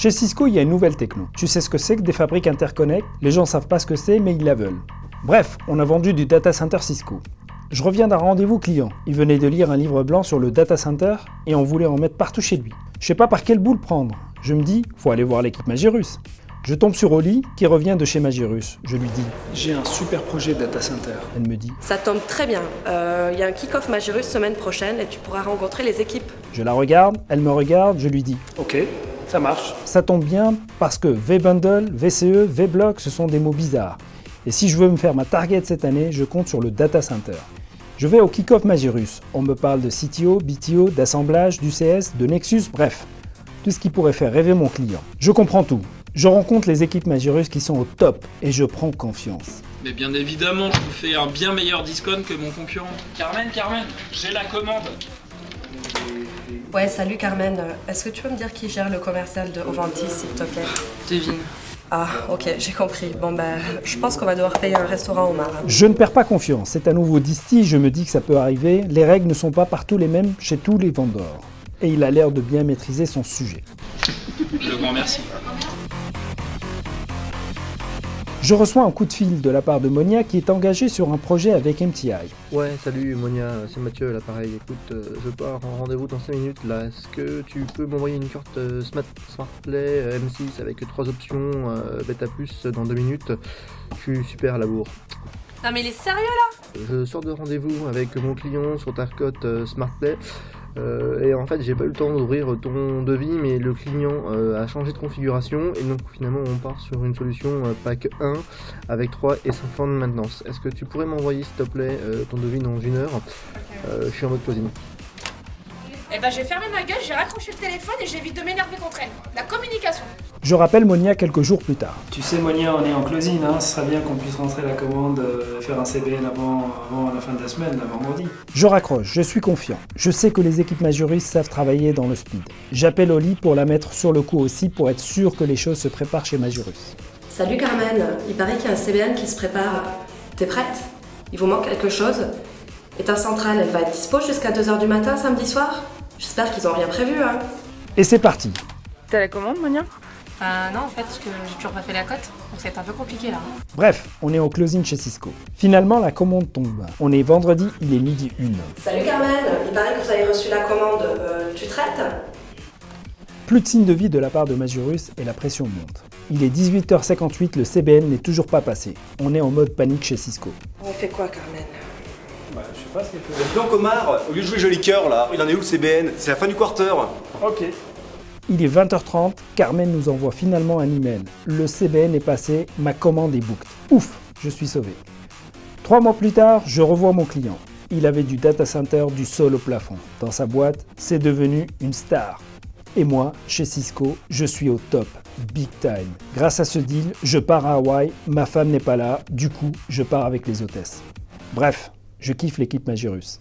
Chez Cisco, il y a une nouvelle techno. Tu sais ce que c'est que des fabriques interconnect? Les gens savent pas ce que c'est, mais ils la veulent. Bref, on a vendu du data center Cisco. Je reviens d'un rendez-vous client. Il venait de lire un livre blanc sur le data center et on voulait en mettre partout chez lui. Je sais pas par quel bout le prendre. Je me dis, faut aller voir l'équipe Magirus. Je tombe sur Oli, qui revient de chez Magirus. Je lui dis, j'ai un super projet data center. Elle me dit, ça tombe très bien. Il y a un kick-off Magirus semaine prochaine et tu pourras rencontrer les équipes. Je la regarde, elle me regarde, je lui dis, ok, ça marche. Ça tombe bien parce que V-Bundle, VCE, V-Block, ce sont des mots bizarres. Et si je veux me faire ma target cette année, je compte sur le data center. Je vais au kick-off Magirus. On me parle de CTO, BTO, d'assemblage, d'UCS, de Nexus, bref. Tout ce qui pourrait faire rêver mon client. Je comprends tout. Je rencontre les équipes Magirus qui sont au top et je prends confiance. Mais bien évidemment, je vous fais un bien meilleur discount que mon concurrent. Carmen, j'ai la commande. Ouais, salut Carmen. Est-ce que tu peux me dire qui gère le commercial de Ovantis, s'il te plaît? Devine. Ah, ok, j'ai compris. Bon ben, je pense qu'on va devoir payer un restaurant au Mar. Je ne perds pas confiance. C'est à nouveau Disty, je me dis que ça peut arriver. Les règles ne sont pas partout les mêmes chez tous les vendeurs. Et il a l'air de bien maîtriser son sujet. Le grand merci. Je reçois un coup de fil de la part de Monia qui est engagée sur un projet avec MTI. Ouais, salut Monia, c'est Mathieu à l'appareil. Écoute, je pars en rendez-vous dans 5 minutes là. Est-ce que tu peux m'envoyer une carte SmartPlay M6 avec 3 options Beta Plus dans 2 minutes? Je suis super à la bourre. Non mais il est sérieux là? Je sors de rendez-vous avec mon client sur Tarkot SmartPlay. Et en fait j'ai pas eu le temps d'ouvrir ton devis, mais le client a changé de configuration et donc finalement on part sur une solution pack 1 avec 3 et 5 ans de maintenance. Est-ce que tu pourrais m'envoyer s'il te plaît ton devis dans 1 heure? Je suis en mode closing. Eh ben j'ai fermé ma gueule, j'ai raccroché le téléphone et j'évite de m'énerver contre elle. La communication. Je rappelle Monia quelques jours plus tard. Tu sais Monia, on est en closing, hein. Ce serait bien qu'on puisse rentrer la commande, faire un CBN avant la fin de la semaine, la vendredi. Je raccroche, je suis confiant. Je sais que les équipes Magirus savent travailler dans le speed. J'appelle Oli pour la mettre sur le coup aussi pour être sûr que les choses se préparent chez Magirus. Salut Carmen, il paraît qu'il y a un CBN qui se prépare. T'es prête? Il vous manque quelque chose? Et ta centrale, elle va être dispo jusqu'à 2h du matin samedi soir? J'espère qu'ils ont rien prévu, hein. Et c'est parti. T'as la commande, Monia? Non, en fait, parce que j'ai toujours pas fait la cote, donc c'est un peu compliqué là. Bref, on est au closing chez Cisco. Finalement, la commande tombe. On est vendredi, il est 12h01. Salut Carmen, il paraît que vous avez reçu la commande. Tu traites? Plus de signe de vie de la part de Magirus et la pression monte. Il est 18h58, le CBN n'est toujours pas passé. On est en mode panique chez Cisco. On fait quoi Carmen? Bah, je sais pas ce qu'il faut. Donc Omar, au lieu de jouer joli cœur là, il en est où le CBN? C'est la fin du quarter. Ok. Il est 20h30, Carmen nous envoie finalement un email. Le CBN est passé, ma commande est booked. Ouf, je suis sauvé. 3 mois plus tard, je revois mon client. Il avait du data center du sol au plafond. Dans sa boîte, c'est devenu une star. Et moi, chez Cisco, je suis au top, big time. Grâce à ce deal, je pars à Hawaï, ma femme n'est pas là, du coup, je pars avec les hôtesses. Bref, je kiffe l'équipe Magirus.